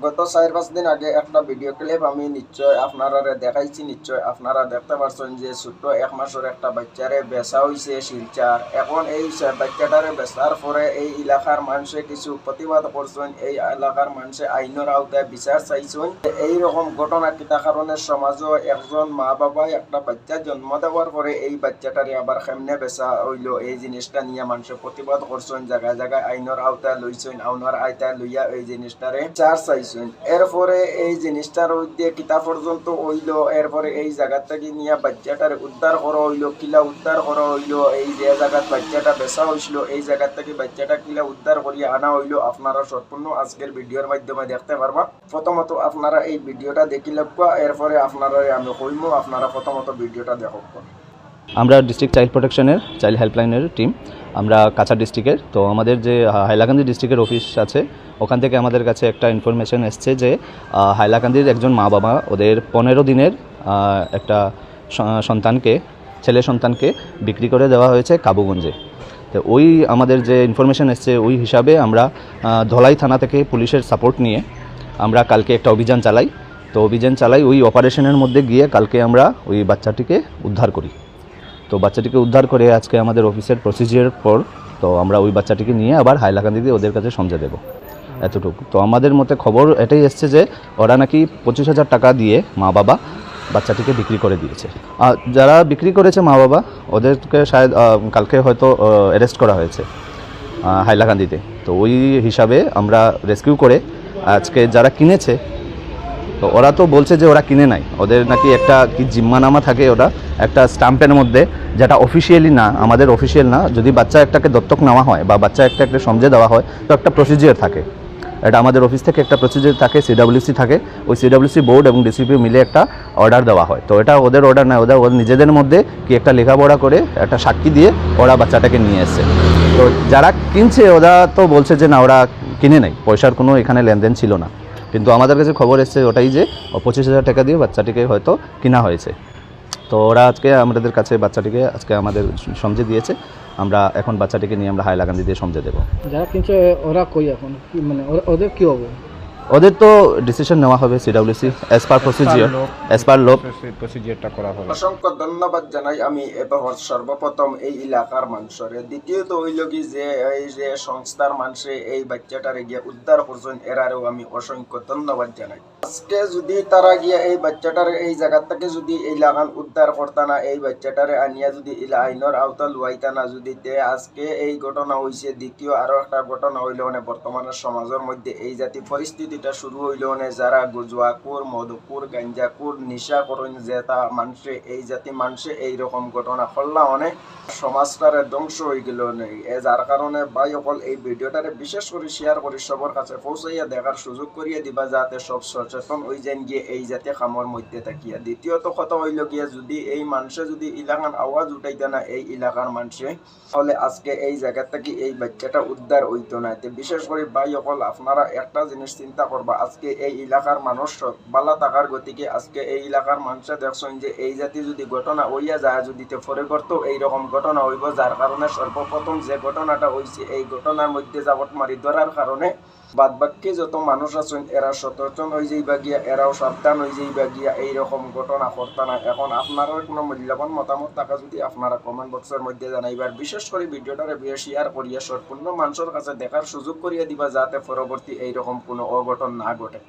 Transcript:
গত 4-5 দিন আগে একটা ভিডিও ক্লিপ আমি নিশ্চয় আপনারা দেখাইছি, নিশ্চয় আপনারা দেখতে পারছেন যে ছোট্ট 1 মাসের একটা বাচ্চারে বেচা হয়েছে শিলচার। এখন এই বাচ্চাটারে বেচার পরে এই এলাকার মানুষে কিছু প্রতিবাদ করছেন, এই এলাকার মানুষে আইনের আওতায় বিচার চাইছেন। এইরকম ঘটনা কিতা কারণে সমাজও একজন মা বাবাই একটা বাচ্চা জন্ম দেওয়ার পরে এই বাচ্চাটারে আবার কেমনে বেচা হইল, এই জিনিসটা নিয়ে মানুষে প্রতিবাদ করছেন, জায়গায় জায়গায় আইনের আওতায় লইছেন, আইনের আওতায় লইয়া এই জিনিসটারে চার চাইছেন। এরপরে এই জিনিসটার মধ্যে কিতা পর্যন্ত হইল, এরপরে এই জায়গা থেকে নিয়ে বাচ্চাটার উদ্ধার করা হইলো, কিলা উদ্ধার করা হইলো, এই যে জায়গাত বাচ্চাটা বেচা হয়েছিল এই জায়গা থেকে বাচ্চাটা কিলা উদ্ধার করিয়া আনা হইলো, আপনারা সম্পূর্ণ আজকের ভিডিওর মাধ্যমে দেখতে পারবা। প্রথমত আপনারা এই ভিডিওটা দেখি লাগবা, এরপরে আপনারা আমি কইমু, আপনারা প্রথমত ভিডিওটা দেখো। আমরা ডিস্ট্রিক্ট চাইল্ড প্রোটেকশনের চাইল্ড হেল্পলাইনের টিম, আমরা কাছাড় ডিস্ট্রিক্টের। তো আমাদের যে হাইলাকান্দি ডিস্ট্রিক্টের অফিস আছে, ওখান থেকে আমাদের কাছে একটা ইনফরমেশন এসছে যে হাইলাকান্দির একজন মা বাবা ওদের 15 দিনের একটা সন্তানকে, ছেলে সন্তানকে বিক্রি করে দেওয়া হয়েছে কাবুগঞ্জে। তো ওই আমাদের যে ইনফরমেশন এসছে ওই হিসাবে আমরা ধলাই থানা থেকে পুলিশের সাপোর্ট নিয়ে আমরা কালকে একটা অভিযান চালাই। তো অভিযান চালাই, ওই অপারেশনের মধ্যে গিয়ে কালকে আমরা ওই বাচ্চাটিকে উদ্ধার করি। তো বাচ্চাটিকে উদ্ধার করে আজকে আমাদের অফিসের প্রসিজিওর পর তো আমরা ওই বাচ্চাটিকে নিয়ে আবার হাইলাকান্দিতে ওদের কাছে সমঝে দেব, এতটুকু। তো আমাদের মতে খবর এটাই এসছে যে ওরা নাকি 25,000 টাকা দিয়ে মা বাবা বাচ্চাটিকে বিক্রি করে দিয়েছে। আর যারা বিক্রি করেছে মা বাবা ওদেরকে শায়দ কালকে হয়তো অ্যারেস্ট করা হয়েছে হাইলাকান্দিতে। তো ওই হিসাবে আমরা রেস্কিউ করে আজকে যারা কিনেছে, তো ওরা তো বলছে যে ওরা কিনে নাই, ওদের নাকি একটা কি জিম্মানামা থাকে, ওরা একটা স্ট্যাম্পের মধ্যে, যেটা অফিসিয়ালি না, আমাদের অফিসিয়াল না। যদি বাচ্চা একটাকে দত্তক নেওয়া হয় বা বাচ্চা একটা সমঝে দেওয়া হয় তো একটা প্রসিজিওর থাকে, এটা আমাদের অফিস থেকে একটা প্রসিজিওর থাকে, সিডব্লিউসি থাকে। ওই সিডব্লিউসি বোর্ড এবং ডিসিপি মিলে একটা অর্ডার দেওয়া হয়। তো এটা ওদের অর্ডার না, ওদের নিজেদের মধ্যে কি একটা লেখাপড়া করে একটা সাক্ষী দিয়ে ওরা বাচ্চাটাকে নিয়ে এসছে। তো যারা কিনছে ওরা তো বলছে যে না, ওরা কিনে নাই, পয়সার কোনো এখানে লেনদেন ছিল না। কিন্তু আমাদের কাছে খবর এসছে ওটাই যে 25,000 টাকা দিয়ে বাচ্চাটিকে হয়তো কিনা হয়েছে। তো ওরা আজকে আমাদের কাছে বাচ্চাটিকে আজকে আমাদের সমঝে দিয়েছে। আমরা এখন বাচ্চাটিকে নিয়ে আমরা হাইলাকান্দি দিয়ে সমঝে দেবো। যারা কিনছে ওরা কই এখন, মানে ওদের কি হবে? ওদের তো ডিসিশন নেওয়া হবে CWC as per procedure, as per law প্রসিজিওরটা করা হবে। অসংখ্য ধন্যবাদ জানাই আমি এবার সর্বপ্রথম এই এলাকার মানুষের। দ্বিতীয়ত হইল কি যে এই যে সংস্থার মানুষে এই বাচ্চাটারে গিয়ে উদ্ধার করছেন, এরারেও আমি অসংখ্য ধন্যবাদ জানাই। আজকে যদি তারা গিয়া এই বাচ্চাটারে এই জায়গা থেকে যদি এই লাগান উদ্ধার করতা না, এই বাচ্চাটারে আনিয়া যদি আইনের আওতা লুয়াইতা না, যদি আজকে এই ঘটনা হয়েছে। দ্বিতীয় আরো একটা ঘটনা হইল মানে বর্তমানে সমাজের মধ্যে এই জাতীয় পরিস্থিতিটা শুরু হইল মানে যারা জুয়াকুর, মধুকুর, গাঞ্জাকুর, নিশা করেন যে তা মানুষে এই জাতি মানুষে এইরকম ঘটনা করলা অনেক সমাজটারে ধ্বংস হয়ে গেল নেই। যার কারণে ভাই অকল এই ভিডিওটারে বিশেষ করে শেয়ার করে সবার কাছে পৌঁছাইয়া দেখার সুযোগ করিয়ে দিবা, যাতে সব সচেতন হয়ে যান গিয়ে এই জাতীয় খামর মধ্যে থাকিয়া। দ্বিতীয়ত কথা হইল গিয়া যদি এই মানুষে যদি এলাকার আওয়াজ উঠাইতে না এই এলাকার মানুষে, তাহলে আজকে এই জায়গা থেকে এই বাচ্চাটা উদ্ধার হইতো না। বিশেষ করে ভাই অকল আপনারা একটা জিনিস চিন্তা করবা, আজকে এই এলাকার মানুষ বালা থাকার গতিকে আজকে এই এলাকার মানুষে দেখছেন যে এই জাতি যদি ঘটনা হইয়া যায়, যদি পরে করতো এইরকম ঘটনা হইব। যার কারণে সর্বপ্রথম যে ঘটনাটা হয়েছে এই ঘটনার মধ্যে জাবট মারি ধরার কারণে বাদ বাকি যত মানুষ আছেন এরা সচেতন হয়ে যাইবা গিয়া, এরাও সাবধান হয়ে যাইবা গিয়া, এইরকম ঘটনা করতে না। এখন আপনারা কোনো মূল্যবান মতামত থাকা যদি আপনারা কমেন্ট বক্সের মধ্যে জানাইবার, বিশেষ করে ভিডিওটারে শেয়ার করিয়া সম্পূর্ণ মানুষের কাছে দেখার সুযোগ করিয়া দিবা, যাতে পরবর্তী এইরকম কোনো অঘটন না ঘটে।